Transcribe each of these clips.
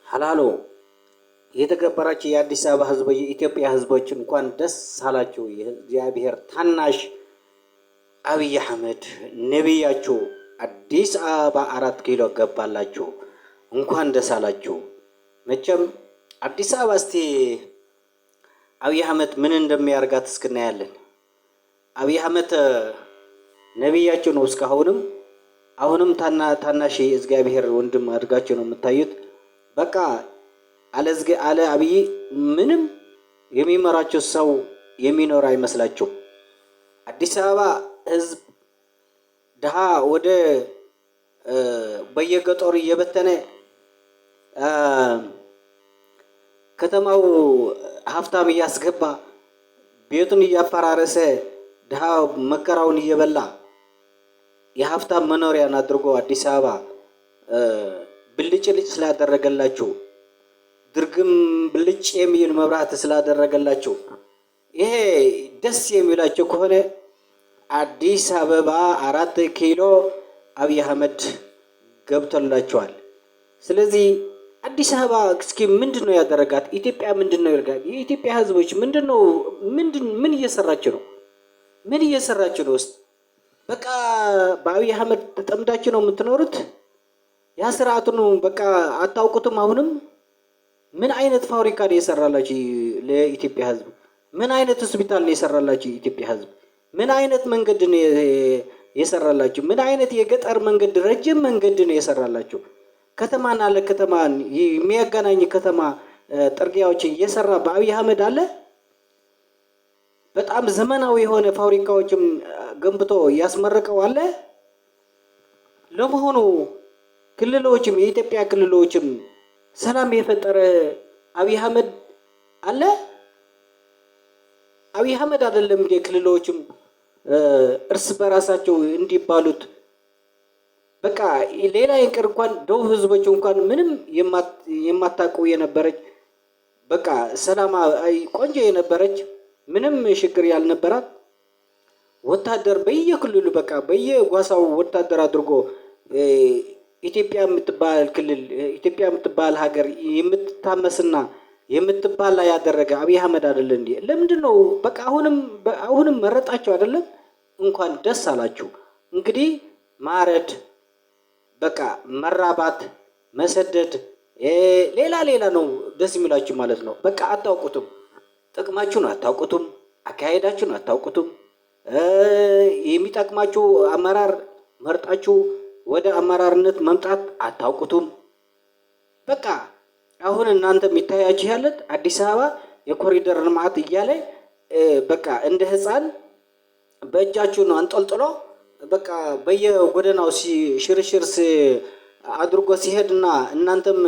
ሀላሎ የተከበራችሁ የአዲስ አበባ ህዝቦች፣ የኢትዮጵያ ህዝቦች እንኳን ደስ አላችሁ። የእግዚአብሔር ታናሽ አብይ አህመድ ነቢያችሁ አዲስ አበባ 4 ኪሎ ገባላችሁ። እንኳን ደስ አላችሁ። መቼም አዲስ አበባ እስቲ አብይ አህመድ ምን እንደሚያርጋት እስክናያለን። አብይ አህመድ ነቢያችሁ ነው። እስካሁንም አሁንም ታናሽ እግዚአብሔር ወንድም አድርጋችሁ ነው የምታዩት። በቃ አለ አብይ ምንም የሚመራቸው ሰው የሚኖር አይመስላችሁ። አዲስ አበባ ህዝብ ድሃ ወደ በየገጠሩ እየበተነ ከተማው ሀብታም እያስገባ ቤቱን እያፈራረሰ ድሃ መከራውን እየበላ የሀብታም መኖሪያን አድርጎ አዲስ አበባ ብልጭልጭ ስላደረገላችሁ ድርግም ብልጭ የሚል መብራት ስላደረገላችሁ ይሄ ደስ የሚላችሁ ከሆነ አዲስ አበባ 4 ኪሎ አብይ አህመድ ገብቶላችኋል። ስለዚህ አዲስ አበባ እስኪ ምንድነው ያደረጋት? ኢትዮጵያ ምንድነው ያደረጋት? የኢትዮጵያ ህዝቦች ምን እየሰራችሁ ነው? ምን እየሰራችሁ ነው? ውስጥ በቃ በአብይ አህመድ ተጠምዳችሁ ነው የምትኖሩት። ያ ስርዓቱን በቃ አታውቁትም። አሁንም ምን አይነት ፋብሪካ ነው የሰራላችሁ ለኢትዮጵያ ህዝብ? ምን አይነት ሆስፒታል ነው የሰራላችሁ የኢትዮጵያ ህዝብ? ምን አይነት መንገድ ነው የሰራላችሁ? ምን አይነት የገጠር መንገድ ረጅም መንገድ ነው የሰራላችሁ? ከተማና ለከተማ የሚያገናኝ ከተማ ጥርጊያዎች እየሰራ በአብይ አህመድ አለ። በጣም ዘመናዊ የሆነ ፋብሪካዎችም ገንብቶ ያስመረቀው አለ። ለመሆኑ ክልሎችም የኢትዮጵያ ክልሎችም ሰላም የፈጠረ አብይ አህመድ አለ? አብይ አህመድ አይደለም እንደ ክልሎችም እርስ በራሳቸው እንዲባሉት በቃ ሌላ ይቅር እንኳን ደቡብ ህዝቦች እንኳን ምንም የማታውቀው የነበረች በቃ ሰላም ቆንጆ የነበረች ምንም ችግር ያልነበራት ወታደር በየክልሉ በቃ በየጓሳው ወታደር አድርጎ ኢትዮጵያ የምትባል ክልል ኢትዮጵያ የምትባል ሀገር የምትታመስና የምትባላ ያደረገ አብይ አህመድ አይደለ እንዴ? ለምንድነው በቃ አሁንም መረጣቸው አይደለም? እንኳን ደስ አላችሁ። እንግዲህ ማረድ በቃ መራባት መሰደድ ሌላ ነው ደስ የሚላችሁ ማለት ነው። በቃ አታውቁትም፣ ጥቅማችሁን አታውቁትም፣ አካሄዳችሁን አታውቁትም። የሚጠቅማችሁ አመራር መርጣችሁ ወደ አመራርነት መምጣት አታውቁትም። በቃ አሁን እናንተ የሚታያችሁ ያለት አዲስ አበባ የኮሪደር ልማት እያለ በቃ እንደ ህፃን በእጃችሁ ነው አንጠልጥሎ በቃ በየጎደናው ሽርሽር አድርጎ ሲሄድና እናንተም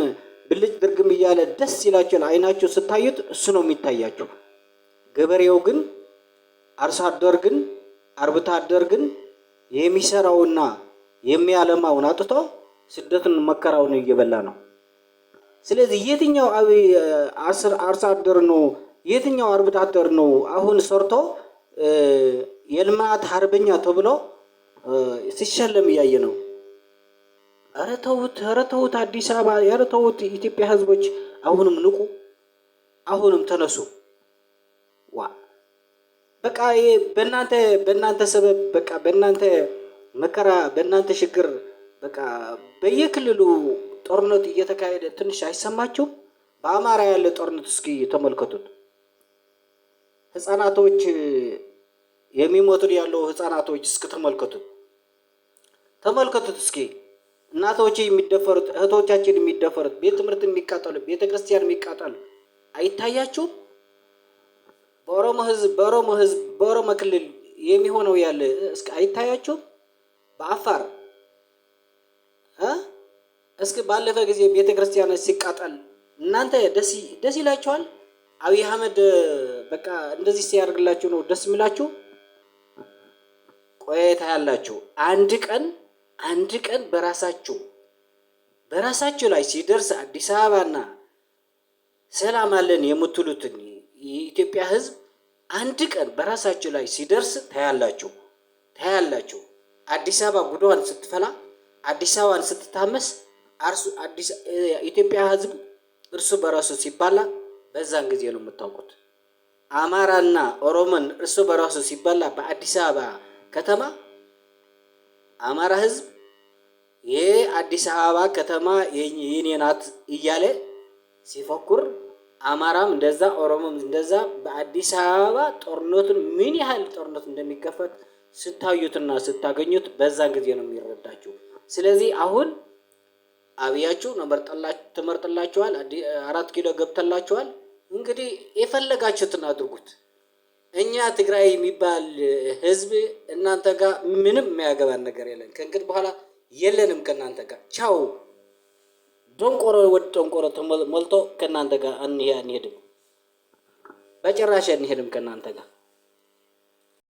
ብልጭ ድርግም እያለ ደስ ይላችኋል። አይናችሁ ስታዩት እሱ ነው የሚታያችሁ። ገበሬው ግን አርሶ አደር ግን አርብቶ አደር ግን የሚሰራውና የሚያለማውን አጥቶ ስደትን መከራውን እየበላ ነው። ስለዚህ የትኛው አርሶ አደር ነው የትኛው አርብቶ አደር ነው አሁን ሰርቶ የልማት አርበኛ ተብሎ ሲሸለም እያየ ነው? ኧረ ተውት አዲስ አበባ፣ ኧረ ተውት ኢትዮጵያ ህዝቦች። አሁንም ንቁ፣ አሁንም ተነሱ። በቃ በእናንተ ሰበብ በቃ በእናንተ መከራ በእናንተ ችግር በቃ በየክልሉ ጦርነት እየተካሄደ ትንሽ አይሰማችሁም? በአማራ ያለ ጦርነት እስኪ ተመልከቱት። ህፃናቶች የሚሞቱ ያለው ህፃናቶች እስኪ ተመልከቱት እስኪ። እናቶች የሚደፈሩት፣ እህቶቻችን የሚደፈሩት፣ ቤት ትምህርት የሚቃጠሉ፣ ቤተ ክርስቲያን የሚቃጠሉ አይታያችሁም? በኦሮሞ ክልል የሚሆነው ያለ እስኪ አይታያችሁም? በአፋር እስኪ ባለፈ ጊዜ ቤተ ክርስቲያን ሲቃጠል እናንተ ደስ ይላችኋል? አብይ አህመድ በቃ እንደዚህ ሲያደርግላችሁ ነው ደስ የሚላችሁ? ቆይታ ያላችሁ አንድ ቀን በራሳችሁ ላይ ሲደርስ አዲስ አበባና ሰላም አለን የምትሉትን የኢትዮጵያ ህዝብ አንድ ቀን በራሳችሁ ላይ ሲደርስ ታያላችሁ። አዲስ አበባ ጉዷን ስትፈላ፣ አዲስ አበባን ስትታመስ ኢትዮጵያ ህዝብ እርሱ በራሱ ሲባላ በዛን ጊዜ ነው የምታውቁት። አማራና ኦሮሞን እርሱ በራሱ ሲባላ በአዲስ አበባ ከተማ አማራ ህዝብ የአዲስ አበባ ከተማ የኔ ናት እያለ ሲፎክር፣ አማራም እንደዛ ኦሮሞም እንደዛ በአዲስ አበባ ጦርነቱን ምን ያህል ጦርነት እንደሚከፈት ስታዩትና ስታገኙት በዛን ጊዜ ነው የሚረዳችሁ። ስለዚህ አሁን አብያችሁ ትመርጥላችኋል፣ 4 ኪሎ ገብተላችኋል። እንግዲህ የፈለጋችሁትን አድርጉት። እኛ ትግራይ የሚባል ህዝብ እናንተ ጋር ምንም የሚያገባን ነገር የለን። ከእንግዲህ በኋላ የለንም ከእናንተ ጋር ቻው። ደንቆሮ ወደ ደንቆሮ ሞልቶ ከእናንተ ጋር አንሄድም፣ በጭራሽ አንሄድም ከእናንተ ጋር።